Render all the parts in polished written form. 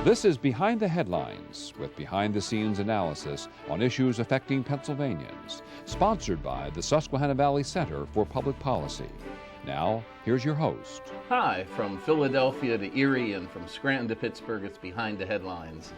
This is Behind the Headlines, with behind-the-scenes analysis on issues affecting Pennsylvanians, sponsored by the Susquehanna Valley Center for Public Policy. Now, here's your host. Hi, from Philadelphia to Erie and from Scranton to Pittsburgh, it's Behind the Headlines.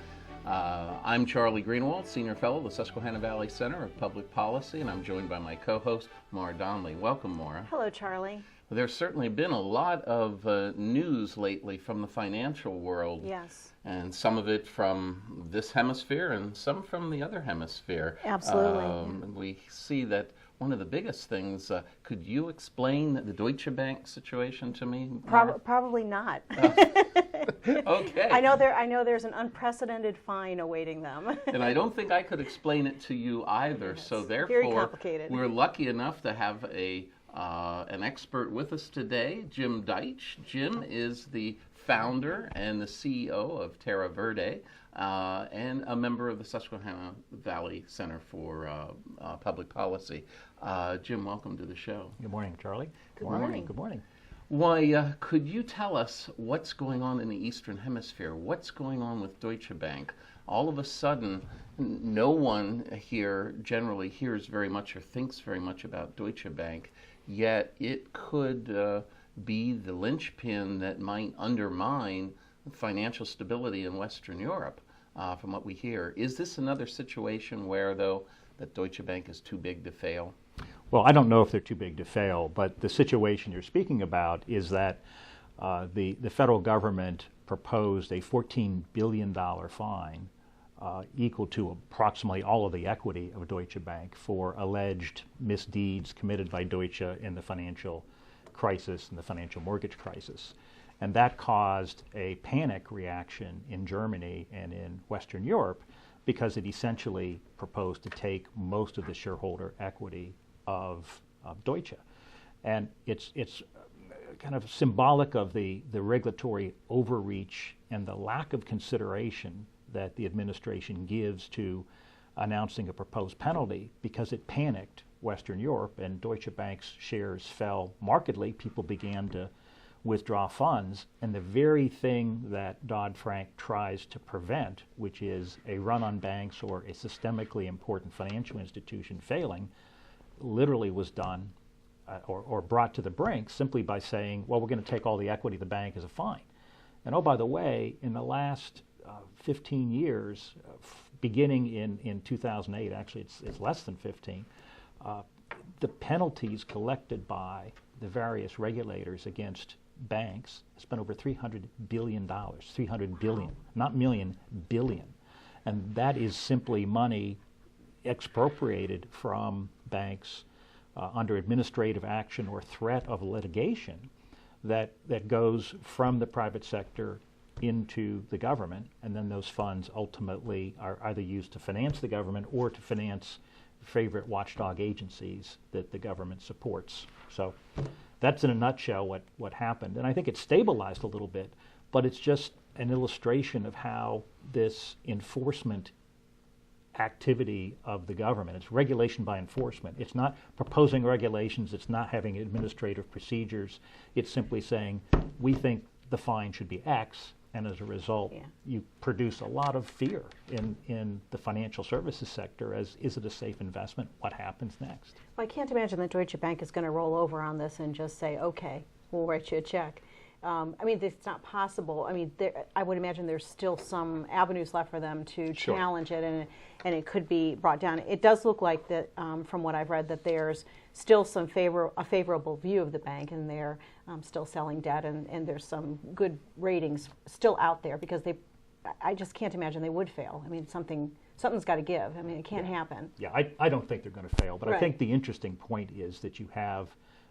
I'm Charlie Greenwald, Senior Fellow of the Susquehanna Valley Center of Public Policy, and I'm joined by my co-host, Maura Donnelly. Welcome, Maura. Hello, Charlie. There's certainly been a lot of news lately from the financial world. Yes. And some of it from this hemisphere and some from the other hemisphere. Absolutely. We see that one of the biggest things, could you explain the Deutsche Bank situation to me? Probably not. Okay. I know there's an unprecedented fine awaiting them. And I don't think I could explain it to you either. Yes. So therefore, very complicated. We're lucky enough to have an expert with us today, Jim Deitch. Jim is the founder and the CEO of Teraverde, and a member of the Susquehanna Valley Center for Public Policy. Jim, welcome to the show. Good morning, Charlie. Good morning. Good morning. Why, could you tell us what's going on in the Eastern Hemisphere? What's going on with Deutsche Bank? All of a sudden, no one here generally hears very much or thinks very much about Deutsche Bank, yet it could be the linchpin that might undermine financial stability in Western Europe, from what we hear. Is this another situation where, though, that Deutsche Bank is too big to fail? Well, I don't know if they're too big to fail, but the situation you're speaking about is that the federal government proposed a $14 billion fine equal to approximately all of the equity of Deutsche Bank for alleged misdeeds committed by Deutsche in the financial crisis and the financial mortgage crisis. And that caused a panic reaction in Germany and in Western Europe because it essentially proposed to take most of the shareholder equity of Deutsche. And it's kind of symbolic of the regulatory overreach and the lack of consideration that the administration gives to announcing a proposed penalty, because it panicked Western Europe and Deutsche Bank's shares fell markedly. People began to withdraw funds, and the very thing that Dodd-Frank tries to prevent, which is a run on banks or a systemically important financial institution failing, literally was done or brought to the brink simply by saying, well, we're going to take all the equity of the bank as a fine. And oh, by the way, in the last 15 years, beginning in 2008, actually it's less than 15, the penalties collected by the various regulators against banks has been over $300 billion, 300 billion, not million, billion. And that is simply money expropriated from banks under administrative action or threat of litigation that goes from the private sector into the government, and then those funds ultimately are either used to finance the government or to finance favorite watchdog agencies that the government supports. So that's in a nutshell what happened. And I think it stabilized a little bit, but it's just an illustration of how this enforcement activity of the government, it's regulation by enforcement. It's not proposing regulations, it's not having administrative procedures. It's simply saying, we think the fine should be X, and as a result, you produce a lot of fear in the financial services sector as, is it a safe investment? What happens next? Well, I can't imagine that Deutsche Bank is going to roll over on this and just say, okay, we'll write you a check. I mean, it's not possible. I mean, I would imagine there's still some avenues left for them to challenge it, and it could be brought down. It does look like that, from what I've read, that there's still a favorable view of the bank, and they're still selling debt, and there's some good ratings still out there, because I just can't imagine they would fail. I mean, something's got to give. I mean, it can't happen. Yeah, I don't think they're going to fail, but I think the interesting point is that you have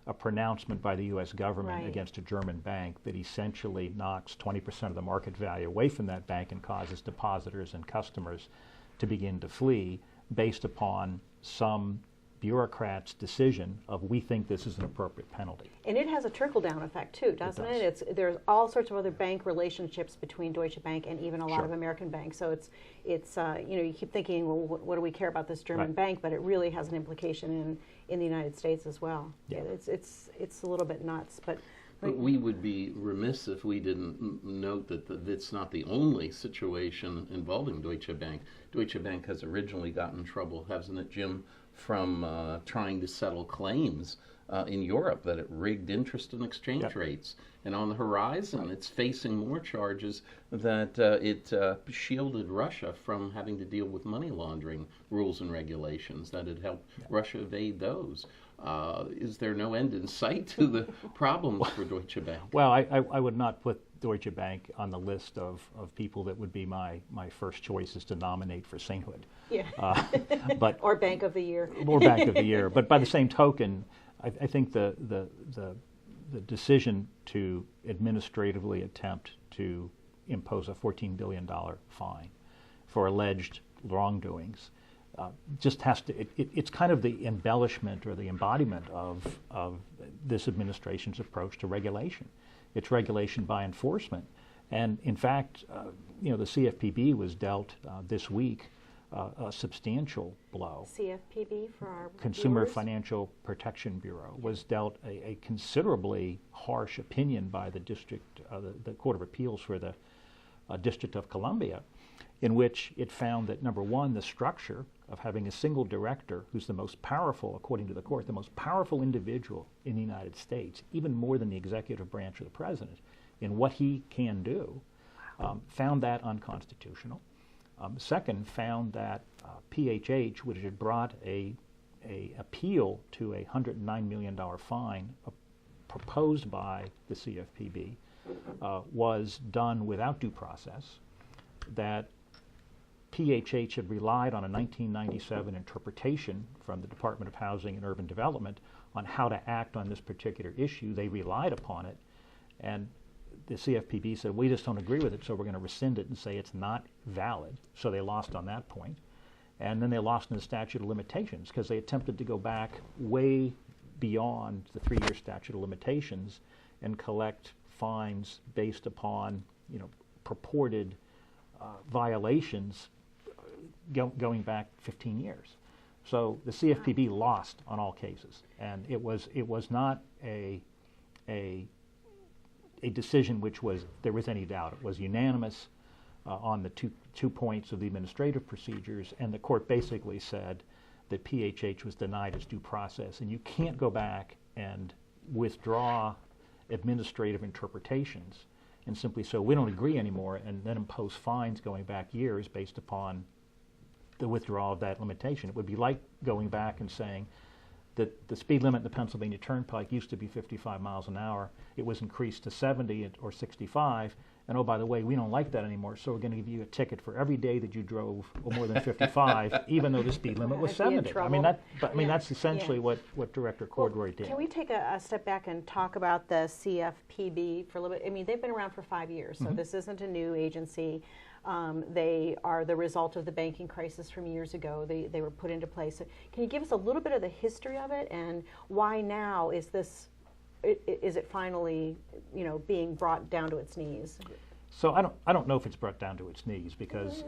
a pronouncement by the U.S. government against a German bank that essentially knocks 20% of the market value away from that bank and causes depositors and customers to begin to flee based upon some bureaucrat's decision of, we think this is an appropriate penalty. And it has a trickle-down effect too, doesn't it? There's all sorts of other bank relationships between Deutsche Bank and even a lot of American banks. So it's you keep thinking, well, what do we care about this German bank? But it really has an implication in the United States as well. Yeah. It's a little bit nuts, but But we would be remiss if we didn't note that it's not the only situation involving Deutsche Bank. Deutsche Bank has originally gotten in trouble, hasn't it, Jim, from trying to settle claims in Europe that it rigged interest and exchange rates. And on the horizon, it's facing more charges that it shielded Russia from having to deal with money laundering rules and regulations, that it helped Russia evade those. Is there no end in sight to the problems for Deutsche Bank? Well, I would not put Deutsche Bank on the list of people that would be my first choices to nominate for sainthood. Yeah. But or Bank of the Year. Or Bank of the Year. But by the same token, I think the decision to administratively attempt to impose a $14 billion fine for alleged wrongdoings just has to, it's kind of the embellishment or the embodiment of this administration's approach to regulation. It's regulation by enforcement. And in fact, the CFPB was dealt this week a substantial blow. CFPB for our Consumer viewers? Financial Protection Bureau was dealt a considerably harsh opinion by the district, the Court of Appeals for the District of Columbia, in which it found that, number one, the structure of having a single director who's the most powerful, according to the court, the most powerful individual in the United States, even more than the executive branch of the president, in what he can do, found that unconstitutional. Second, found that PHH, which had brought a appeal to a $109 million fine proposed by the CFPB, was done without due process, that PHH had relied on a 1997 interpretation from the Department of Housing and Urban Development on how to act on this particular issue. They relied upon it, and the CFPB said, we just don't agree with it, so we're going to rescind it and say it's not valid. So they lost on that point. And then they lost in the statute of limitations because they attempted to go back way beyond the 3-year statute of limitations and collect fines based upon, purported violations going back 15 years. So the CFPB lost on all cases, and it was not a decision which there was any doubt. It was unanimous on the two points of the administrative procedures, and the court basically said that PHH was denied its due process, and you can't go back and withdraw administrative interpretations and simply say, we don't agree anymore, and then impose fines going back years based upon the withdrawal of that limitation. It would be like going back and saying that the speed limit in the Pennsylvania Turnpike used to be 55 miles an hour. It was increased to 70 or 65, and oh, by the way, we don't like that anymore, so we're going to give you a ticket for every day that you drove more than 55, even though the speed limit was 70. That's essentially what Director Cordray did. Can we take a step back and talk about the CFPB for a little bit? I mean, they've been around for 5 years, so this isn't a new agency. They are the result of the banking crisis from years ago. They were put into place. So can you give us a little bit of the history of it, and why now is it finally, being brought down to its knees? So I don't know if it's brought down to its knees because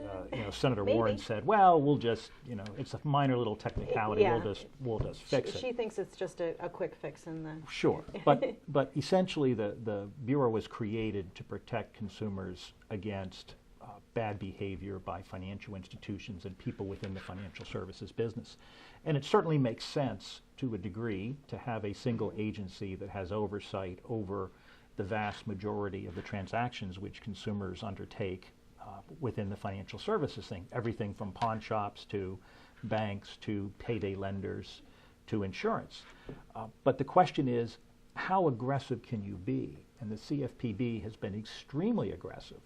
Senator Maybe. Warren said, well, we'll just, it's a minor little technicality. Yeah. We'll just fix it. She thinks it's just a quick fix in the. Sure, but essentially the Bureau was created to protect consumers against bad behavior by financial institutions and people within the financial services business. And it certainly makes sense to a degree to have a single agency that has oversight over the vast majority of the transactions which consumers undertake within the financial services thing, everything from pawn shops to banks to payday lenders to insurance. But the question is, how aggressive can you be? And the CFPB has been extremely aggressive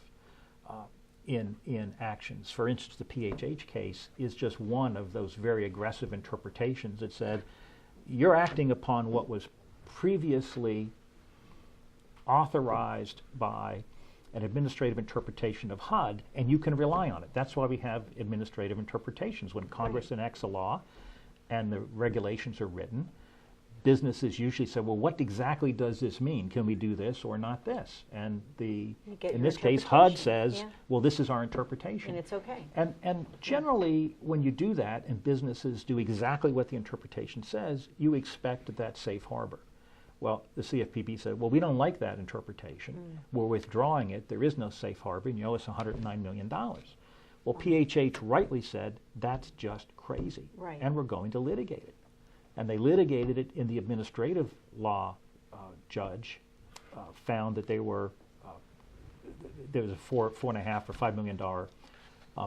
in actions. For instance, the PHH case is just one of those very aggressive interpretations that said, you're acting upon what was previously authorized by an administrative interpretation of HUD, and you can rely on it. That's why we have administrative interpretations. When Congress enacts a law and the regulations are written, businesses usually say, well, what exactly does this mean? Can we do this or not this? And in this case, HUD says, well, this is our interpretation. And it's okay. And generally, when you do that and businesses do exactly what the interpretation says, you expect that safe harbor. Well, the CFPB said, well, we don't like that interpretation. We're withdrawing it. There is no safe harbor, and you owe us $109 million. Well, PHH rightly said, that's just crazy, Right. and we're going to litigate it. And they litigated it, in the administrative law judge found that there was a $4.5 or $5 million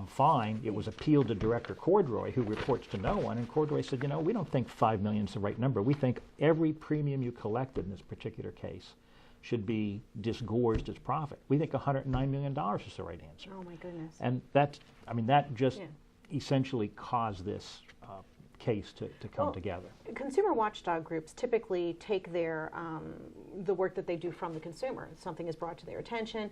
fine. It was appealed to Director Cordroy, who reports to no one, and Cordroy said, you know, we don't think $5 million is the right number. We think every premium you collected in this particular case should be disgorged as profit. We think $109 million is the right answer. Oh my goodness. And that just essentially caused this case to come together. Consumer watchdog groups typically take their the work that they do from the consumer. Something is brought to their attention.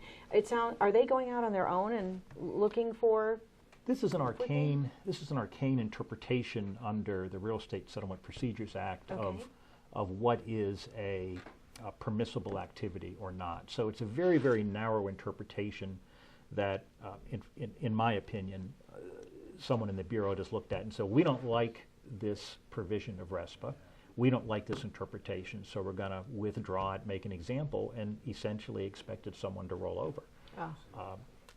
Are they going out on their own and looking for? This is an arcane interpretation under the Real Estate Settlement Procedures Act of what is a permissible activity or not. So it's a very, very narrow interpretation that, in my opinion, someone in the Bureau just looked at and said, we don't like this provision of RESPA. We don't like this interpretation, so we're going to withdraw it, make an example, and essentially expected someone to roll over. Now,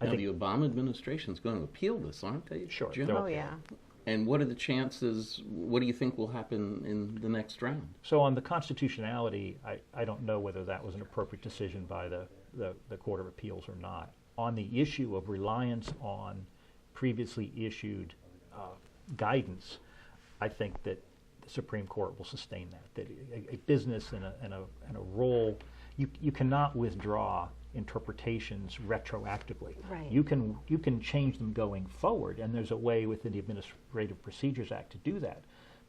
the Obama administration is going to appeal this, aren't they? Sure. Jim? Oh yeah. And what are the chances, what do you think will happen in the next round? So on the constitutionality, I don't know whether that was an appropriate decision by the Court of Appeals or not. On the issue of reliance on previously issued guidance, I think that the Supreme Court will sustain that. That a business and a role, you cannot withdraw interpretations retroactively. Right. You can change them going forward, and there's a way within the Administrative Procedures Act to do that.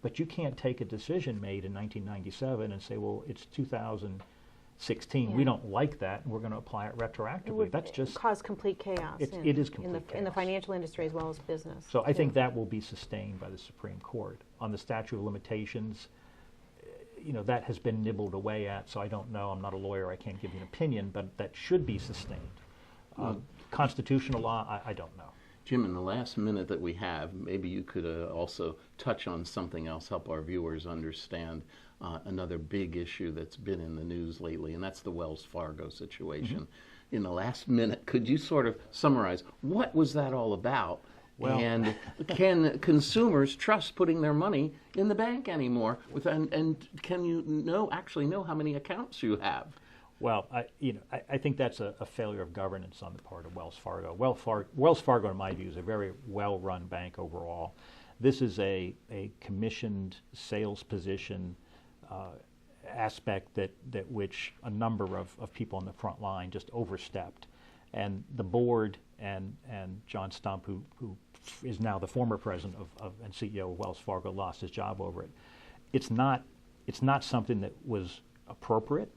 But you can't take a decision made in 1997 and say, well, it's 2016. We don't like that, and we're going to apply it retroactively. That's just cause complete chaos. It is complete chaos In the financial industry as well as business. So I think that will be sustained by the Supreme Court. On the statute of limitations, that has been nibbled away at, so I don't know. I'm not a lawyer. I can't give you an opinion, but that should be sustained. Constitutional law, I don't know. Jim, in the last minute that we have, maybe you could also touch on something else, help our viewers understand another big issue that's been in the news lately, and that's the Wells Fargo situation. In the last minute, could you sort of summarize what was that all about? Well, and can consumers trust putting their money in the bank anymore? And can you actually know how many accounts you have? Well, I think that's a failure of governance on the part of Wells Fargo. Wells Fargo, in my view, is a very well-run bank overall. This is a commissioned sales position aspect that which a number of people on the front line just overstepped. And the board and John Stump, who is now the former president and CEO of Wells Fargo, lost his job over it. It's not something that was appropriate,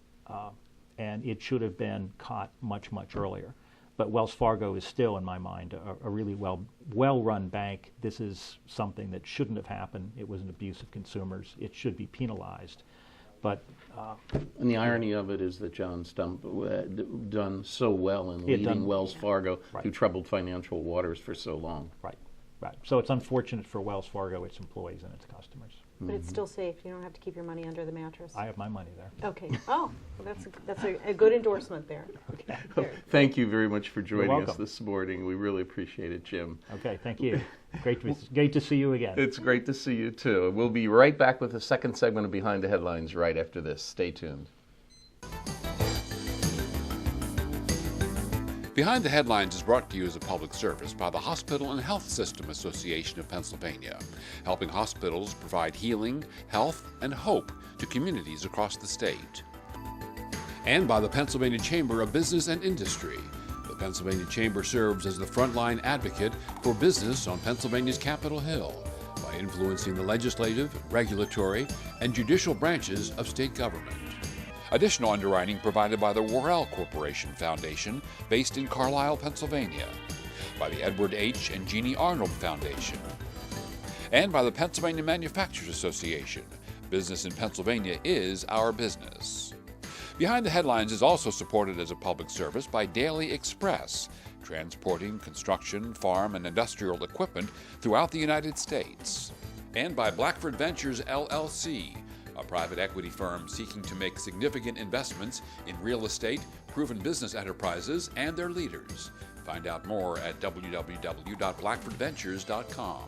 and it should have been caught much earlier. But Wells Fargo is still, in my mind, a really well-run bank. This is something that shouldn't have happened. It was an abuse of consumers. It should be penalized. But and the irony of it is that John Stump done so well in leading Wells Fargo through troubled financial waters for so long. Right. So it's unfortunate for Wells Fargo, its employees, and its customers. But it's still safe. You don't have to keep your money under the mattress. I have my money there. Okay. Oh, well, that's a good endorsement there. Okay. Thank you very much for joining us this morning. We really appreciate it, Jim. Okay, thank you. Great to see you again. It's great to see you too. We'll be right back with the second segment of Behind the Headlines right after this. Stay tuned. Behind the Headlines is brought to you as a public service by the Hospital and Health System Association of Pennsylvania, helping hospitals provide healing, health, and hope to communities across the state. And by the Pennsylvania Chamber of Business and Industry. The Pennsylvania Chamber serves as the frontline advocate for business on Pennsylvania's Capitol Hill by influencing the legislative, regulatory, and judicial branches of state government. Additional underwriting provided by the Worrell Corporation Foundation, based in Carlisle, Pennsylvania, by the Edward H. and Jeannie Arnold Foundation, and by the Pennsylvania Manufacturers Association. Business in Pennsylvania is our business. Behind the Headlines is also supported as a public service by Daily Express, transporting construction, farm, and industrial equipment throughout the United States, and by Blackford Ventures, LLC, a private equity firm seeking to make significant investments in real estate, proven business enterprises, and their leaders. Find out more at www.blackfordventures.com.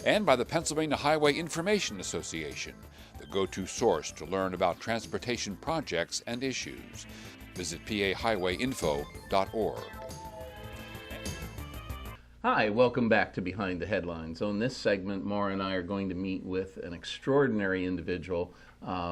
And by the Pennsylvania Highway Information Association, the go-to source to learn about transportation projects and issues. Visit pahighwayinfo.org. Hi, welcome back to Behind the Headlines. On this segment, Maura and I are going to meet with an extraordinary individual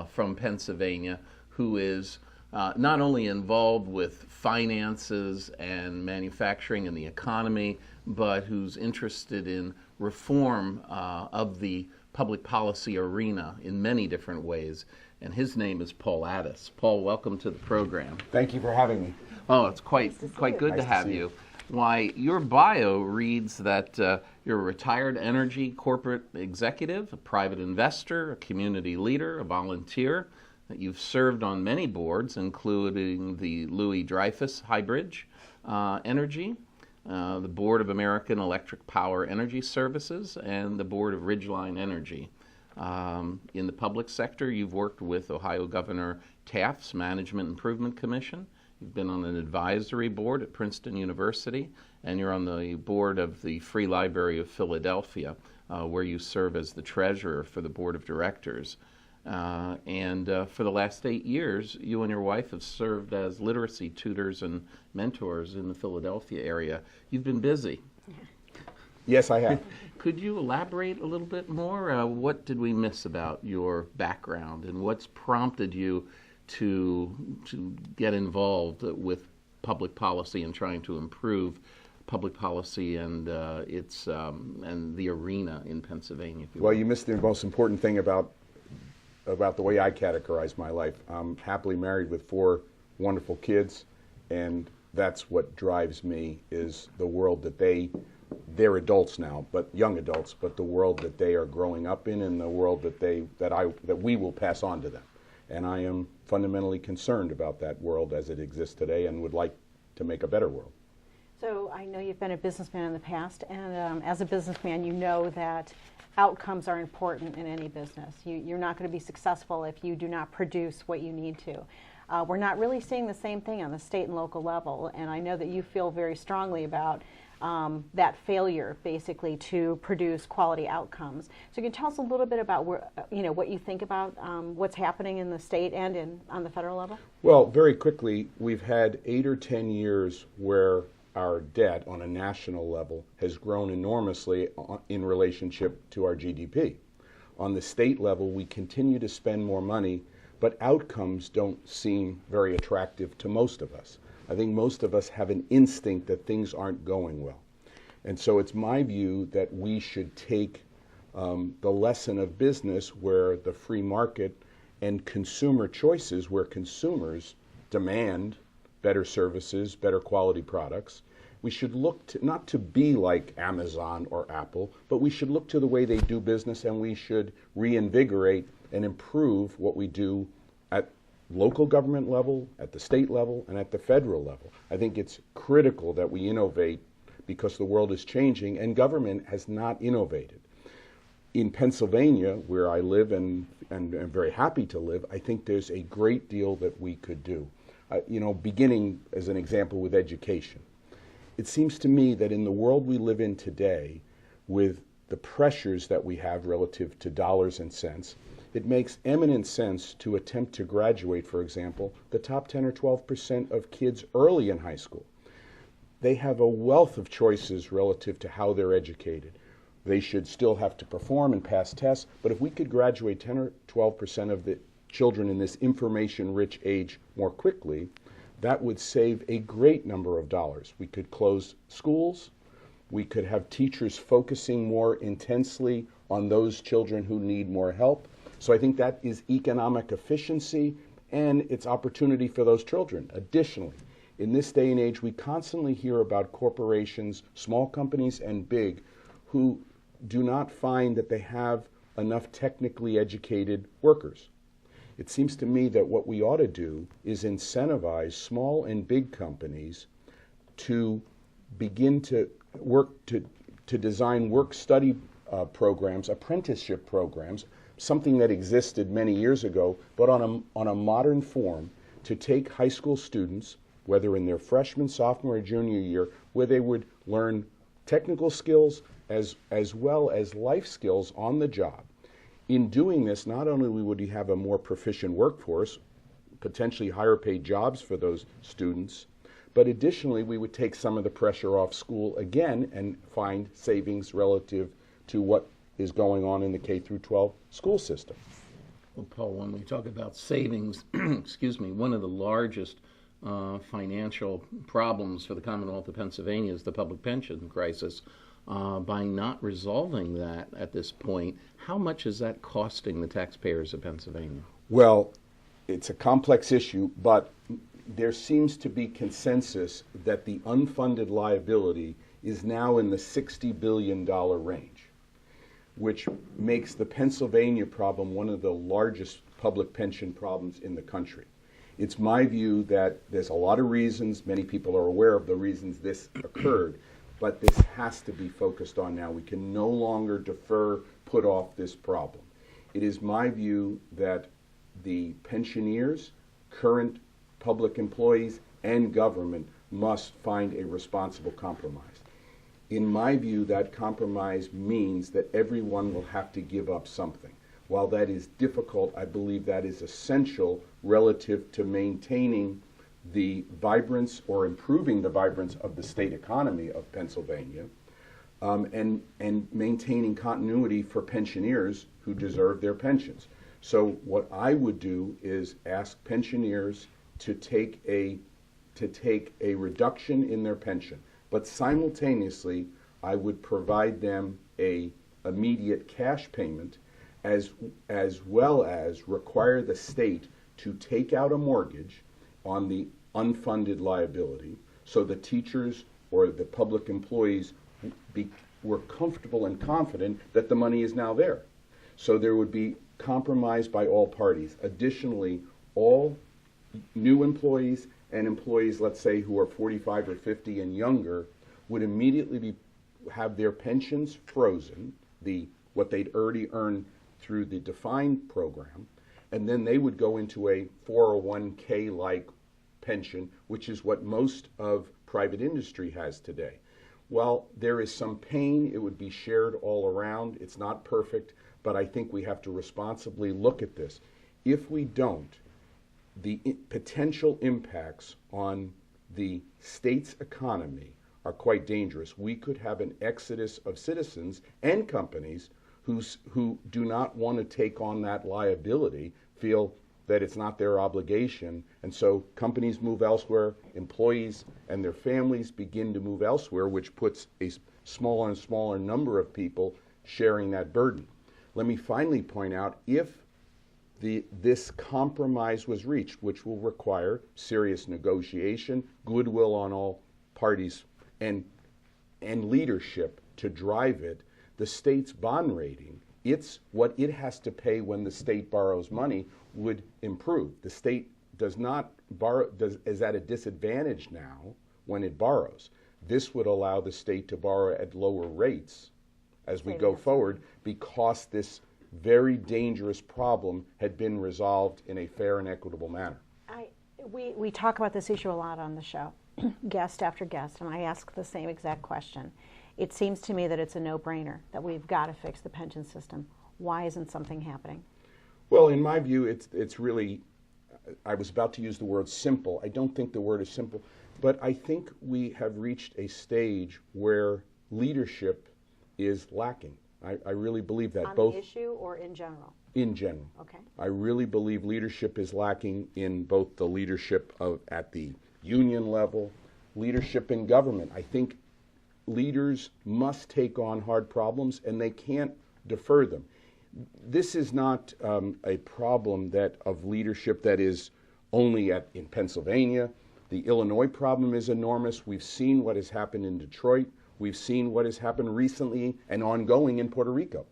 from Pennsylvania who is not only involved with finances and manufacturing and the economy, but who's interested in reform of the public policy arena in many different ways. And his name is Paul Addis. Paul, welcome to the program. Thank you for having me. Oh, it's quite good to Nice to have see you. you. Why, your bio reads that you're a retired energy corporate executive, a private investor, a community leader, a volunteer, that you've served on many boards, including the Louis Dreyfus Highbridge Energy, the Board of American Electric Power Energy Services, and the Board of Ridgeline Energy. In the public sector, you've worked with Ohio Governor Taft's Management Improvement Commission. You've been on an advisory board at Princeton University, and you're on the board of the Free Library of Philadelphia, where you serve as the treasurer for the board of directors. And for the last 8 years, you and your wife have served as literacy tutors and mentors in the Philadelphia area. You've been busy. Yes, I have. Could you elaborate a little bit more? What did we miss about your background, and what's prompted you to get involved with public policy and trying to improve public policy and and the arena in Pennsylvania? Well, you missed the most important thing about the way I categorize my life. I'm happily married with 4 wonderful kids, and that's what drives me, is the world that they're adults now, but young adults, but the world that they are growing up in, and the world that we will pass on to them. And I am fundamentally concerned about that world as it exists today, and would like to make a better world. So I know you've been a businessman in the past, and as a businessman, you know that outcomes are important in any business. You're not going to be successful if you do not produce what you need to. We're not really seeing the same thing on the state and local level, and I know that you feel very strongly about that failure, basically, to produce quality outcomes. So you can tell us a little bit about what you think about what's happening in the state and on the federal level? Well, very quickly, we've had 8 or 10 years where our debt on a national level has grown enormously in relationship to our GDP. On the state level, we continue to spend more money, but outcomes don't seem very attractive to most of us. I think most of us have an instinct that things aren't going well. And so it's my view that we should take the lesson of business, where the free market and consumer choices, where consumers demand better services, better quality products. We should look to, not to be like Amazon or Apple, but we should look to the way they do business, and we should reinvigorate and improve what we do at local government level, at the state level, and at the federal level. I think it's critical that we innovate, because the world is changing and government has not innovated. In Pennsylvania, where I live and am very happy to live, I think there's a great deal that we could do. Beginning as an example with education. It seems to me that in the world we live in today, with the pressures that we have relative to dollars and cents, it makes eminent sense to attempt to graduate, for example, the top 10 or 12% of kids early in high school. They have a wealth of choices relative to how they're educated. They should still have to perform and pass tests, but if we could graduate 10 or 12% of the children in this information-rich age more quickly, that would save a great number of dollars. We could close schools. We could have teachers focusing more intensely on those children who need more help. So I think that is economic efficiency, and it's opportunity for those children. Additionally, in this day and age, we constantly hear about corporations, small companies and big, who do not find that they have enough technically educated workers. It seems to me that what we ought to do is incentivize small and big companies to begin to work to design work-study programs, apprenticeship programs, something that existed many years ago, but on a modern form, to take high school students, whether in their freshman, sophomore, or junior year, where they would learn technical skills as well as life skills on the job. In doing this, not only would we have a more proficient workforce, potentially higher paid jobs for those students, but additionally we would take some of the pressure off school again and find savings relative to what is going on in the K through 12 school system. Well, Paul, when we talk about savings, excuse me, one of the largest financial problems for the Commonwealth of Pennsylvania is the public pension crisis. By not resolving that at this point, how much is that costing the taxpayers of Pennsylvania? Well, it's a complex issue, but there seems to be consensus that the unfunded liability is now in the $60 billion range, which makes the Pennsylvania problem one of the largest public pension problems in the country. It's my view that there's a lot of reasons, many people are aware of the reasons this occurred, but this has to be focused on now. We can no longer defer, put off this problem. It is my view that the pensioners, current public employees, and government must find a responsible compromise. In my view, that compromise means that everyone will have to give up something. While that is difficult, I believe that is essential relative to maintaining the vibrance or improving the vibrance of the state economy of Pennsylvania, and maintaining continuity for pensioners who deserve their pensions. So what I would do is ask pensioners to take a reduction in their pension, but simultaneously I would provide them a immediate cash payment as well as require the state to take out a mortgage on the unfunded liability so the teachers or the public employees were comfortable and confident that the money is now there. So there would be compromise by all parties. Additionally, all new employees and employees, let's say, who are 45 or 50 and younger, would immediately have their pensions frozen, what they'd already earned through the defined program, and then they would go into a 401k-like pension, which is what most of private industry has today. While there is some pain, it would be shared all around. It's not perfect, but I think we have to responsibly look at this. If we don't, the potential impacts on the state's economy are quite dangerous. We could have an exodus of citizens and companies who do not want to take on that liability, feel that it's not their obligation, and so companies move elsewhere, employees and their families begin to move elsewhere, which puts a smaller and smaller number of people sharing that burden. Let me finally point out, if this compromise was reached, which will require serious negotiation, goodwill on all parties, and leadership to drive it, the state's bond rating, it's what it has to pay when the state borrows money, would improve. The state does not borrow, is at a disadvantage now when it borrows. This would allow the state to borrow at lower rates as we go forward, because this very dangerous problem had been resolved in a fair and equitable manner. We talk about this issue a lot on the show, guest after guest, and I ask the same exact question. It seems to me that it's a no-brainer that we've got to fix the pension system. Why isn't something happening? Well, in my view, it's really, I was about to use the word simple. I don't think the word is simple, but I think we have reached a stage where leadership is lacking. I really believe that. On both the issue or in general? In general. Okay. I really believe leadership is lacking in both the leadership at the union level, leadership in government. I think leaders must take on hard problems and they can't defer them. This is not a problem of leadership that is only in Pennsylvania. The Illinois problem is enormous. We've seen what has happened in Detroit. We've seen what has happened recently and ongoing in Puerto Rico.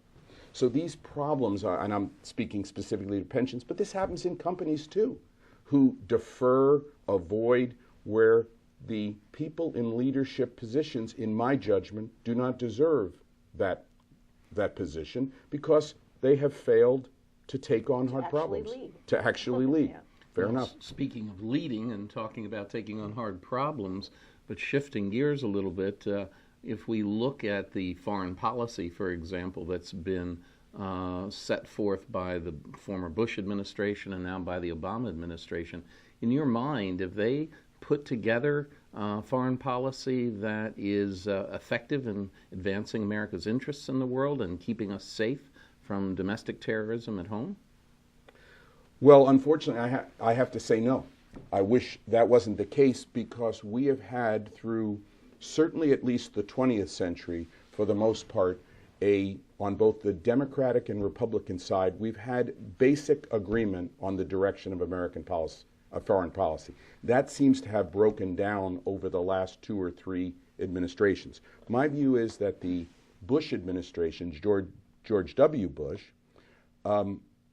So these problems are, and I'm speaking specifically to pensions, but this happens in companies too, who defer, avoid, where the people in leadership positions, in my judgment, do not deserve that position because they have failed to take on hard problems, to actually lead. Yeah. Fair Well, enough. Speaking of leading and talking about taking on hard problems, but shifting gears a little bit, if we look at the foreign policy, for example, that's been set forth by the former Bush administration and now by the Obama administration, in your mind, have they put together foreign policy that is effective in advancing America's interests in the world and keeping us safe from domestic terrorism at home? Well, unfortunately, I have to say no. I wish that wasn't the case, because we have had, through certainly at least the 20th century, for the most part, on both the Democratic and Republican side, we've had basic agreement on the direction of American policy, foreign policy. That seems to have broken down over the last 2 or 3 administrations. My view is that the Bush administration, George W. Bush,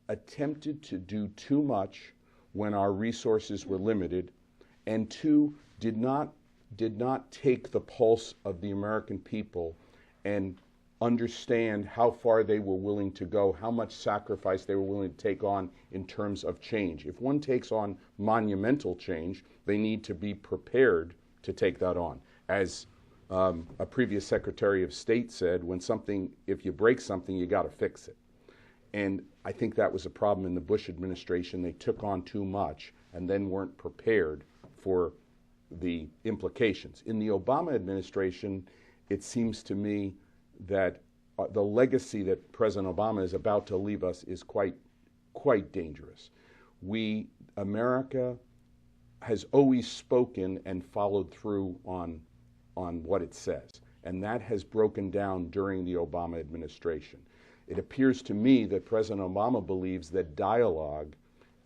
attempted to do too much when our resources were limited, and 2, did not take the pulse of the American people and understand how far they were willing to go, how much sacrifice they were willing to take on in terms of change. If one takes on monumental change, they need to be prepared to take that on. As a previous Secretary of State said, if you break something, you got to fix it. And I think that was a problem in the Bush administration. They took on too much and then weren't prepared for the implications. In the Obama administration, it seems to me that the legacy that President Obama is about to leave us is quite dangerous. America has always spoken and followed through on what it says, and that has broken down during the Obama administration. It appears to me that President Obama believes that dialogue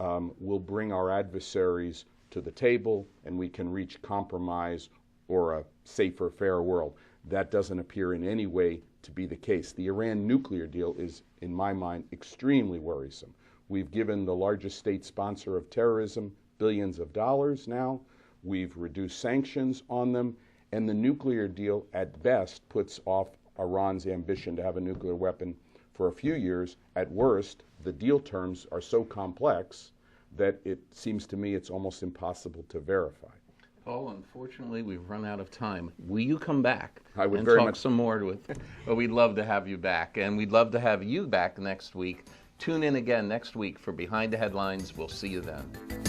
will bring our adversaries to the table and we can reach compromise or a safer, fairer world. That doesn't appear in any way to be the case. The Iran nuclear deal is, in my mind, extremely worrisome. We've given the largest state sponsor of terrorism billions of dollars now. We've reduced sanctions on them, and the nuclear deal at best puts off Iran's ambition to have a nuclear weapon for a few years. At worst, the deal terms are so complex that it seems to me it's almost impossible to verify. Paul, unfortunately, we've run out of time. Will you come back I would and very talk much some more with? Well, we'd love to have you back, and we'd love to have you back next week. Tune in again next week for Behind the Headlines. We'll see you then.